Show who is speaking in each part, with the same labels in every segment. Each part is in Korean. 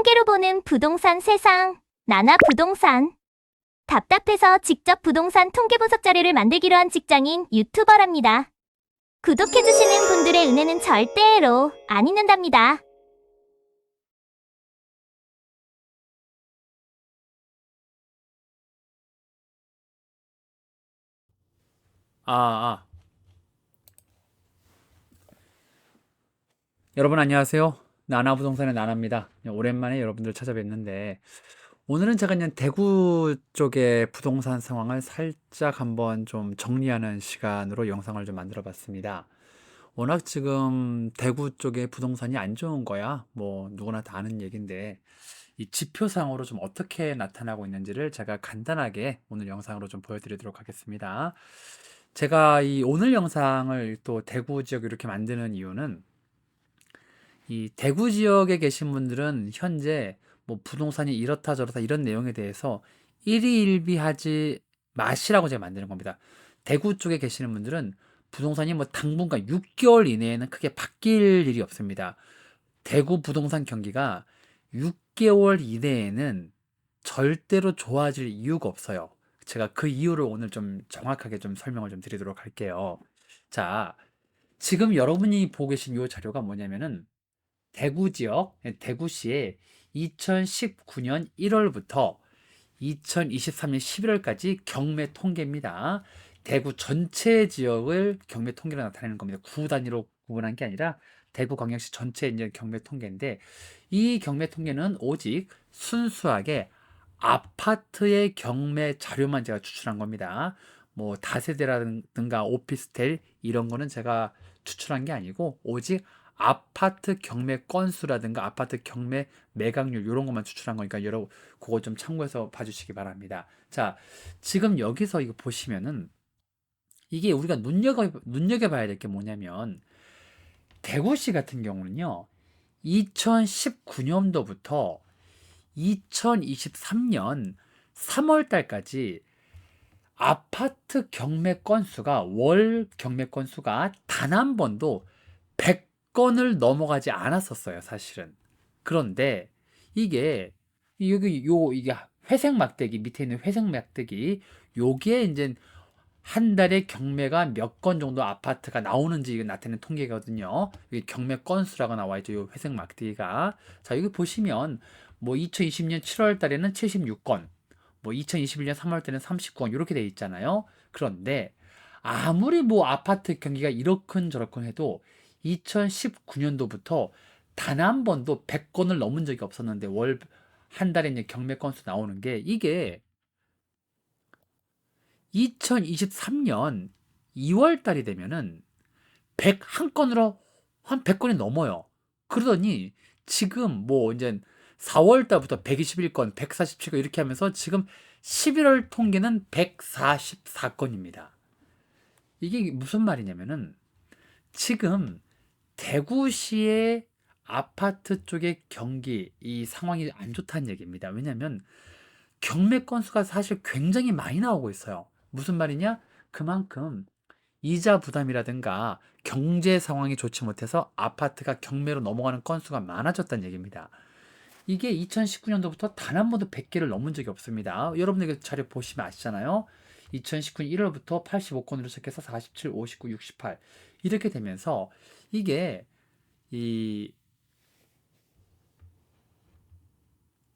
Speaker 1: 통계로 보는 부동산 세상, 나나 부동산. 답답해서 직접 부동산 통계 분석 자료를 만들기로 한 직장인 유튜버랍니다. 구독해주시는 분들의 은혜는 절대로 안 잊는답니다.
Speaker 2: 아, 아. 여러분 안녕하세요. 나나부동산의 나나입니다. 오랜만에 여러분들 찾아뵙는데 오늘은 제가 그냥 대구 쪽의 부동산 상황을 살짝 한번 좀 정리하는 시간으로 영상을 좀 만들어 봤습니다. 워낙 지금 대구 쪽에 부동산이 안 좋은 거야. 뭐 누구나 다 아는 얘기인데 이 지표상으로 좀 어떻게 나타나고 있는지를 제가 간단하게 오늘 영상으로 좀 보여드리도록 하겠습니다. 제가 이 오늘 영상을 또 대구 지역 이렇게 만드는 이유는 이 대구 지역에 계신 분들은 현재 뭐 부동산이 이렇다 저렇다 이런 내용에 대해서 일희일비하지 마시라고 제가 만드는 겁니다. 대구 쪽에 계시는 분들은 부동산이 뭐 당분간 6개월 이내에는 크게 바뀔 일이 없습니다. 대구 부동산 경기가 6개월 이내에는 절대로 좋아질 이유가 없어요. 제가 그 이유를 오늘 좀 정확하게 좀 설명을 좀 드리도록 할게요. 자, 지금 여러분이 보고 계신 이 자료가 뭐냐면은 대구 지역, 대구시의 2019년 1월부터 2023년 11월까지 경매 통계입니다. 대구 전체 지역을 경매 통계로 나타내는 겁니다. 구 단위로 구분한 게 아니라 대구광역시 전체 이제 경매 통계인데 이 경매 통계는 오직 순수하게 아파트의 경매 자료만 제가 추출한 겁니다. 뭐 다세대라든가 오피스텔 이런 거는 제가 추출한 게 아니고 오직 아파트 경매 건수라든가 아파트 경매 매각률 이런 것만 추출한 거니까 여러분 그거 좀 참고해서 봐주시기 바랍니다. 자, 지금 여기서 이거 보시면은 이게 우리가 눈여겨봐야 될 게 뭐냐면 대구시 같은 경우는요 2019년도부터 2023년 3월 달까지 아파트 경매 건수가 월 경매 건수가 단 한 번도 100건을 넘어가지 않았었어요, 사실은. 그런데 이게 여기 이게 회색 막대기 밑에 있는 회색 막대기 요게 이제 한 달에 경매가 몇 건 정도 아파트가 나오는지 나타내는 통계거든요. 이게 경매 건수라고 나와 있죠. 요 회색 막대기가. 자, 여기 보시면 뭐 2020년 7월 달에는 76건, 뭐 2021년 3월 달에는 39건 이렇게 돼 있잖아요. 그런데 아무리 뭐 아파트 경기가 이렇건 저렇건 해도 2019년도부터 단 한 번도 100건을 넘은 적이 없었는데 월 한 달에 이제 경매 건수 나오는 게 이게 2023년 2월 달이 되면은 101건으로 한 100건이 넘어요. 그러더니 지금 뭐 이제 4월 달부터 121건, 147건 이렇게 하면서 지금 11월 통계는 144건입니다. 이게 무슨 말이냐면은 지금 대구시의 아파트 쪽의 경기 이 상황이 안 좋다는 얘기입니다. 왜냐하면 경매 건수가 사실 굉장히 많이 나오고 있어요. 무슨 말이냐? 그만큼 이자 부담이라든가 경제 상황이 좋지 못해서 아파트가 경매로 넘어가는 건수가 많아졌다는 얘기입니다. 이게 2019년도부터 단 한 번도 100개를 넘은 적이 없습니다. 여러분들 그 자료 보시면 아시잖아요. 2019년 1월부터 85건으로 시작해서 47, 59, 68 이렇게 되면서 이게 이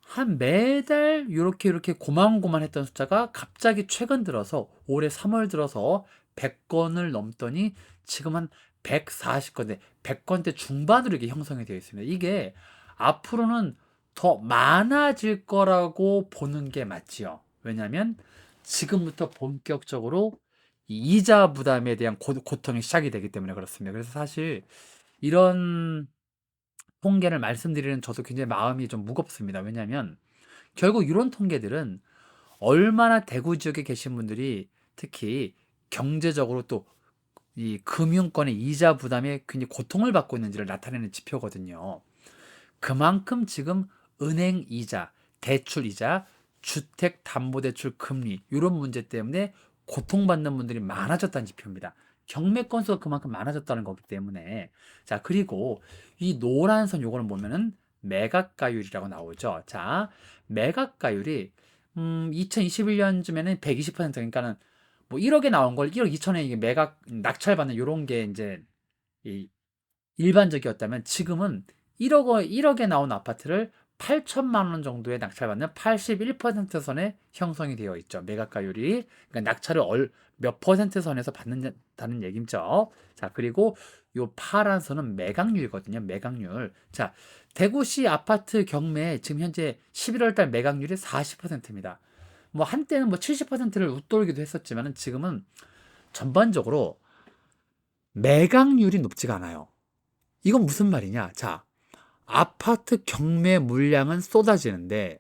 Speaker 2: 한 매달 요렇게 고만고만했던 숫자가 갑자기 최근 들어서 올해 3월 들어서 100건을 넘더니 지금 한 140건대, 100건대 중반으로 이게 형성이 되어 있습니다. 이게 앞으로는 더 많아질 거라고 보는 게 맞지요. 왜냐하면 지금부터 본격적으로 이 이자 부담에 대한 고통이 시작이 되기 때문에 그렇습니다. 그래서 사실 이런 통계를 말씀드리는 저도 굉장히 마음이 좀 무겁습니다. 왜냐하면 결국 이런 통계들은 얼마나 대구 지역에 계신 분들이 특히 경제적으로 또 이 금융권의 이자 부담에 굉장히 고통을 받고 있는지를 나타내는 지표거든요. 그만큼 지금 은행 이자, 대출 이자, 주택담보대출 금리 이런 문제 때문에 고통받는 분들이 많아졌다는 지표입니다. 경매 건수가 그만큼 많아졌다는 거기 때문에 자 그리고 이 노란 선 요거는 보면은 매각가율이라고 나오죠. 자, 매각가율이 2021년쯤에는 120%, 그러니까는 뭐 1억에 나온 걸 1억 2천에 이게 매각 낙찰받는 요런 게 이제 이 일반적이었다면, 지금은 1억에 나온 아파트를 8천만 원 정도에 낙찰받는 81% 선에 형성이 되어 있죠. 매각가율이. 그러니까 낙찰을 몇 퍼센트 선에서 받는다는 얘기죠. 자, 그리고 요 파란 선은 매각률이거든요. 매각률. 자, 대구시 아파트 경매 지금 현재 11월 달 매각률이 40%입니다. 뭐 한때는 뭐 70%를 웃돌기도 했었지만은 지금은 전반적으로 매각률이 높지가 않아요. 이건 무슨 말이냐? 자, 아파트 경매 물량은 쏟아지는데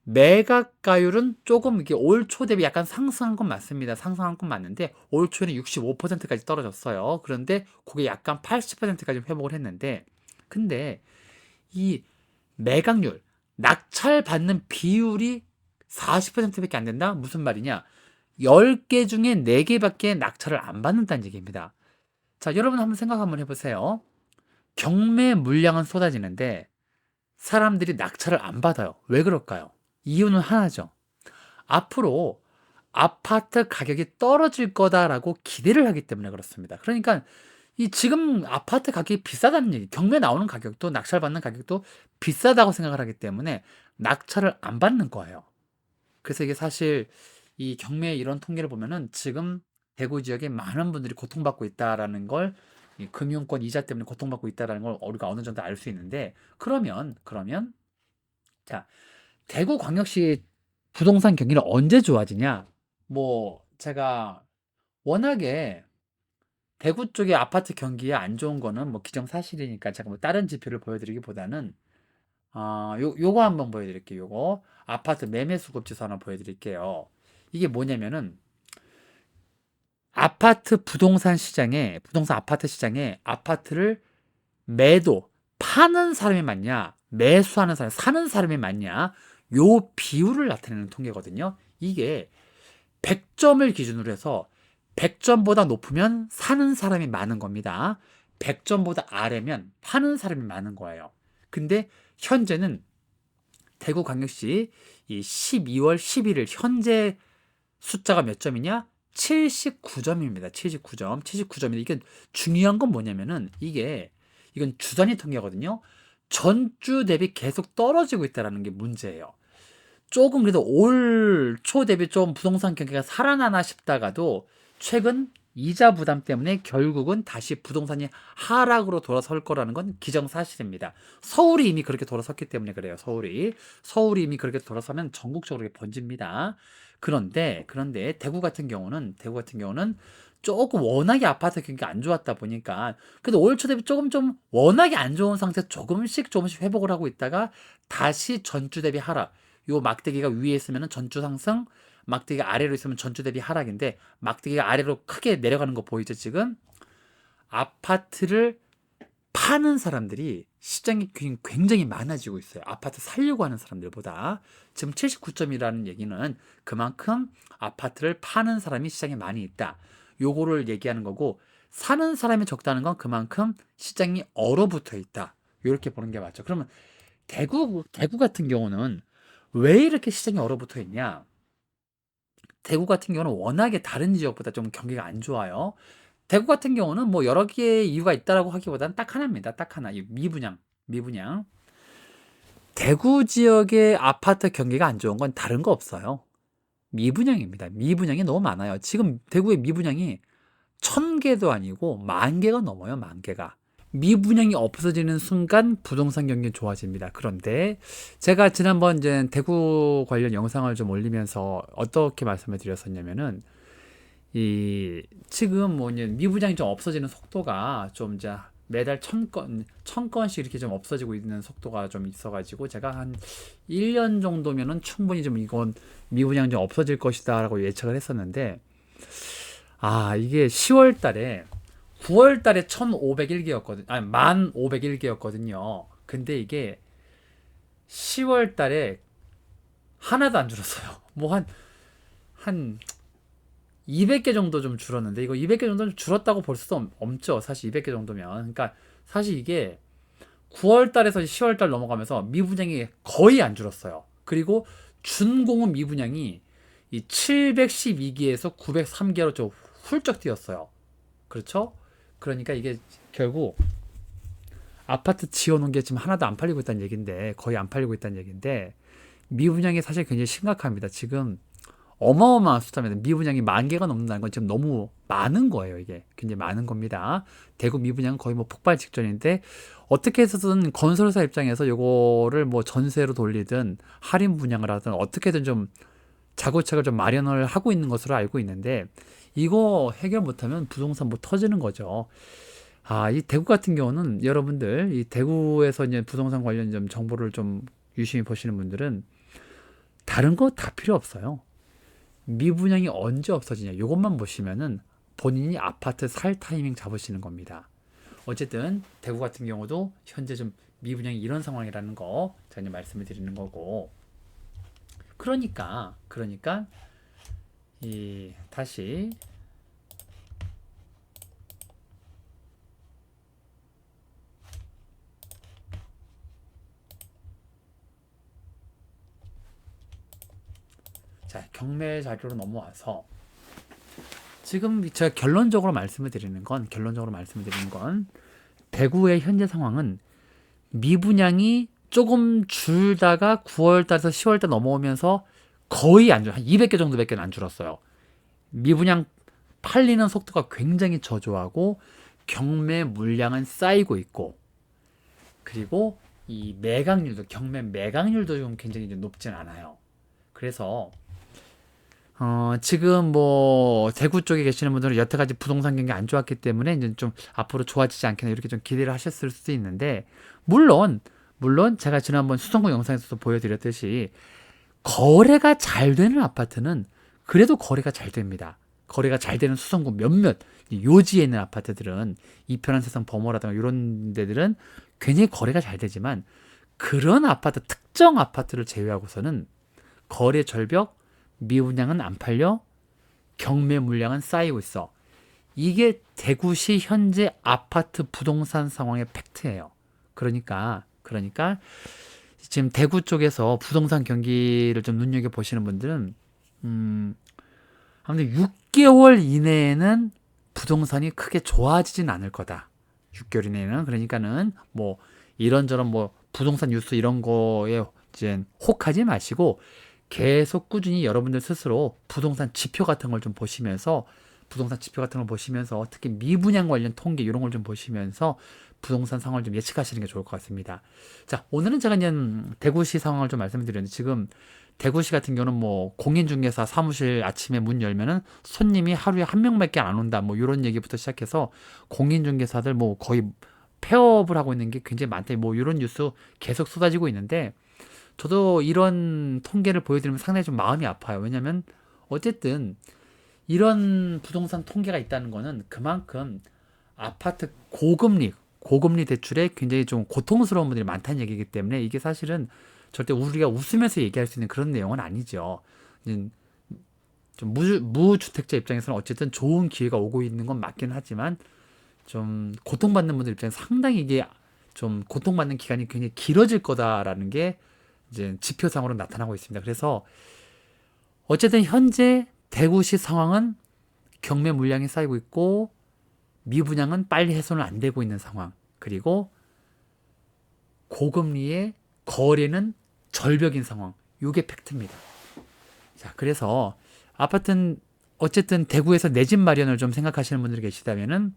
Speaker 2: 매각가율은 조금 이렇게 올 초 대비 약간 상승한 건 맞습니다. 상승한 건 맞는데 올 초에는 65%까지 떨어졌어요. 그런데 그게 약간 80%까지 회복을 했는데, 근데 이 매각률, 낙찰 받는 비율이 40%밖에 안 된다? 무슨 말이냐? 10개 중에 4개밖에 낙찰을 안 받는다는 얘기입니다. 자, 여러분 한번 생각 한번 해보세요. 경매 물량은 쏟아지는데 사람들이 낙찰을 안 받아요. 왜 그럴까요? 이유는 하나죠. 앞으로 아파트 가격이 떨어질 거다라고 기대를 하기 때문에 그렇습니다. 그러니까 이 지금 아파트 가격이 비싸다는 얘기, 경매 나오는 가격도 낙찰 받는 가격도 비싸다고 생각을 하기 때문에 낙찰을 안 받는 거예요. 그래서 이게 사실 이 경매 이런 통계를 보면은 지금 대구 지역에 많은 분들이 고통받고 있다라는 걸, 이 금융권 이자 때문에 고통받고 있다라는 걸 우리가 어느 정도 알 수 있는데, 그러면 자, 대구광역시 부동산 경기는 언제 좋아지냐? 뭐 제가 워낙에 대구 쪽의 아파트 경기에 안 좋은 거는 뭐 기정사실이니까 제가 뭐 다른 지표를 보여드리기보다는 요거 한번 보여드릴게요. 요거 아파트 매매 수급 지수 하나 보여드릴게요. 이게 뭐냐면은 부동산 아파트 시장에 아파트를 파는 사람이 많냐, 매수하는 사람, 사는 사람이 많냐, 요 비율을 나타내는 통계거든요. 이게 100점을 기준으로 해서 100점보다 높으면 사는 사람이 많은 겁니다. 100점보다 아래면 파는 사람이 많은 거예요. 근데 현재는 대구광역시 이 12월 11일 현재 숫자가 몇 점이냐? 79점입니다. 79점. 79점인데 이게 중요한 건 뭐냐면은 이건 주 단위 통계거든요. 전주 대비 계속 떨어지고 있다는 게 문제예요. 조금 그래도 올 초 대비 좀 부동산 경기가 살아나나 싶다가도 최근 이자 부담 때문에 결국은 다시 부동산이 하락으로 돌아설 거라는 건 기정사실입니다. 서울이 이미 그렇게 돌아섰기 때문에 그래요. 서울이 이미 그렇게 돌아서면 전국적으로 번집니다. 그런데 대구 같은 경우는 조금 워낙에 아파트 경기가 안 좋았다 보니까 그래도 올 초 대비 조금 좀 워낙에 안 좋은 상태 조금씩 회복을 하고 있다가 다시 전주 대비 하락. 요 막대기가 위에 있으면 전주 상승, 막대기가 아래로 있으면 전주 대비 하락인데 막대기가 아래로 크게 내려가는 거 보이죠 지금? 아파트를 파는 사람들이 시장에 굉장히 많아지고 있어요. 아파트 살려고 하는 사람들보다. 지금 79점이라는 얘기는 그만큼 아파트를 파는 사람이 시장에 많이 있다. 요거를 얘기하는 거고, 사는 사람이 적다는 건 그만큼 시장이 얼어붙어 있다. 이렇게 보는 게 맞죠. 그러면 대구 같은 경우는 왜 이렇게 시장이 얼어붙어 있냐? 대구 같은 경우는 워낙에 다른 지역보다 좀 경기가 안 좋아요. 대구 같은 경우는 뭐 여러 개의 이유가 있다라고 하기보다는 딱 하나입니다. 딱 하나. 이 미분양. 대구 지역의 아파트 경기가 안 좋은 건 다른 거 없어요. 미분양입니다. 미분양이 너무 많아요. 지금 대구의 미분양이 1000개도 아니고 10,000개가 넘어요. 10,000개가. 미분양이 없어지는 순간 부동산 경기는 좋아집니다. 그런데 제가 지난번 이제 대구 관련 영상을 좀 올리면서 어떻게 말씀을 드렸었냐면은 지금 뭐 이제 미분양이 좀 없어지는 속도가 좀 이제 매달 1000건씩 이렇게 좀 없어지고 있는 속도가 좀 있어가지고 제가 한 1년 정도면은 충분히 좀 이건 미분양 좀 없어질 것이다라고 예측을 했었는데, 이게 10월 달에 9월 달에 1501개였거든요. 아니, 1501개였거든요. 근데 이게 10월 달에 하나도 안 줄었어요. 뭐 한 200개 정도 좀 줄었는데, 이거 200개 정도 좀 줄었다고 볼 수도 없죠. 사실 200개 정도면. 그러니까 사실 이게 9월 달에서 10월 달 넘어가면서 미분양이 거의 안 줄었어요. 그리고 준공은 미분양이 이 712기에서 903기로 좀 훌쩍 뛰었어요. 그렇죠? 그러니까 이게 결국 아파트 지어놓은 게 지금 하나도 안 팔리고 있다는 얘기인데, 거의 안 팔리고 있다는 얘기인데, 미분양이 사실 굉장히 심각합니다. 지금 어마어마한 숫자입니다. 미분양이 10,000개가 넘는다는 건 지금 너무 많은 거예요. 이게 굉장히 많은 겁니다. 대구 미분양은 거의 뭐 폭발 직전인데, 어떻게 해서든 건설사 입장에서 요거를 뭐 전세로 돌리든 할인 분양을 하든 어떻게든 좀 자구책을 좀 마련을 하고 있는 것으로 알고 있는데, 이거 해결 못하면 부동산 뭐 터지는 거죠. 이 대구 같은 경우는 여러분들 이 대구에서 이제 부동산 관련 좀 정보를 좀 유심히 보시는 분들은 다른 거 다 필요 없어요. 미분양이 언제 없어지냐, 이것만 보시면은 본인이 아파트 살 타이밍 잡으시는 겁니다. 어쨌든 대구 같은 경우도 현재 좀 미분양이 이런 상황이라는 거 제가 이제 말씀을 드리는 거고, 그러니까 이 다시 자, 경매 자료로 넘어와서 지금 제가 결론적으로 말씀을 드리는 건 대구의 현재 상황은 미분양이 조금 줄다가 9월 달에서 10월 달 넘어오면서 거의 안 줄, 한 200개 정도밖에 안 줄었어요. 미분양 팔리는 속도가 굉장히 저조하고 경매 물량은 쌓이고 있고, 그리고 이 매각률도, 경매 매각률도 좀 굉장히 높진 않아요. 그래서 지금 뭐 대구 쪽에 계시는 분들은 여태까지 부동산 경기 안 좋았기 때문에 이제 좀 앞으로 좋아지지 않겠나 이렇게 좀 기대를 하셨을 수도 있는데, 물론 제가 지난번 수성구 영상에서도 보여드렸듯이 거래가 잘 되는 아파트는 그래도 거래가 잘 됩니다. 거래가 잘 되는 수성구 몇몇 요지에 있는 아파트들은, 이편한 세상 범어라든가 이런 데들은 굉장히 거래가 잘 되지만, 그런 아파트, 특정 아파트를 제외하고서는 거래 절벽, 미분양은 안 팔려, 경매 물량은 쌓이고 있어. 이게 대구시 현재 아파트 부동산 상황의 팩트예요. 그러니까 지금 대구 쪽에서 부동산 경기를 좀 눈여겨 보시는 분들은 아무튼 6개월 이내에는 부동산이 크게 좋아지진 않을 거다. 6개월 이내는. 그러니까는 뭐 이런저런 뭐 부동산 뉴스 이런 거에 이제 혹하지 마시고 계속 꾸준히 여러분들 스스로 부동산 지표 같은 걸 좀 보시면서, 특히 미분양 관련 통계 이런 걸 좀 보시면서 부동산 상황을 좀 예측하시는 게 좋을 것 같습니다. 자, 오늘은 제가 이제 대구시 상황을 좀 말씀드렸는데, 지금 대구시 같은 경우는 뭐 공인중개사 사무실 아침에 문 열면은 손님이 하루에 한 명밖에 안 온다, 뭐 이런 얘기부터 시작해서 공인중개사들 뭐 거의 폐업을 하고 있는 게 굉장히 많다, 뭐 이런 뉴스 계속 쏟아지고 있는데, 저도 이런 통계를 보여드리면 상당히 좀 마음이 아파요. 왜냐면 어쨌든 이런 부동산 통계가 있다는 거는 그만큼 아파트 고금리 대출에 굉장히 좀 고통스러운 분들이 많다는 얘기이기 때문에, 이게 사실은 절대 우리가 웃으면서 얘기할 수 있는 그런 내용은 아니죠. 좀 무주택자 입장에서는 어쨌든 좋은 기회가 오고 있는 건 맞긴 하지만, 좀 고통받는 분들 입장에서 상당히 이게 좀 고통받는 기간이 굉장히 길어질 거다라는 게 이제 지표상으로 나타나고 있습니다. 그래서 어쨌든 현재 대구시 상황은 경매 물량이 쌓이고 있고, 미분양은 빨리 해소는 안 되고 있는 상황, 그리고 고금리의 거래는 절벽인 상황, 이게 팩트입니다. 자, 그래서 아파트는 어쨌든 대구에서 내 집 마련을 좀 생각하시는 분들이 계시다면은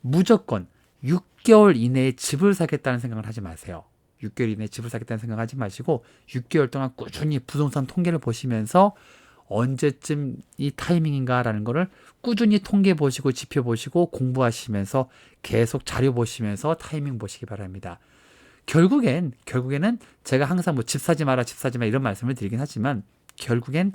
Speaker 2: 무조건 6개월 이내에 집을 사겠다는 생각을 하지 마세요. 6개월 이내에 집을 사겠다는 생각하지 마시고 6개월 동안 꾸준히 부동산 통계를 보시면서 언제쯤 이 타이밍인가라는 거를 꾸준히 통계 보시고 지표 보시고 공부하시면서 계속 자료 보시면서 타이밍 보시기 바랍니다. 결국에는 제가 항상 뭐 집 사지 마라 이런 말씀을 드리긴 하지만, 결국엔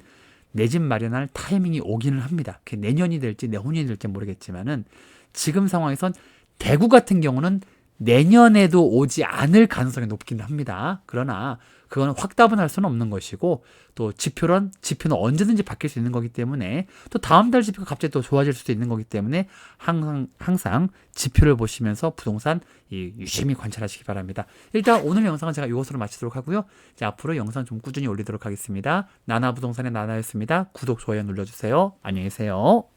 Speaker 2: 내 집 마련할 타이밍이 오기는 합니다. 그게 내년이 될지 내후년이 될지 모르겠지만은, 지금 상황에선 대구 같은 경우는 내년에도 오지 않을 가능성이 높긴 합니다. 그러나 그건 확답은 할 수는 없는 것이고, 또 지표는 언제든지 바뀔 수 있는 거기 때문에, 또 다음 달 지표가 갑자기 또 좋아질 수도 있는 거기 때문에 항상 지표를 보시면서 부동산 유심히 관찰하시기 바랍니다. 일단 오늘 영상은 제가 이것으로 마치도록 하고요. 이제 앞으로 영상 좀 꾸준히 올리도록 하겠습니다. 나나부동산의 나나였습니다. 구독, 좋아요 눌러주세요. 안녕히 계세요.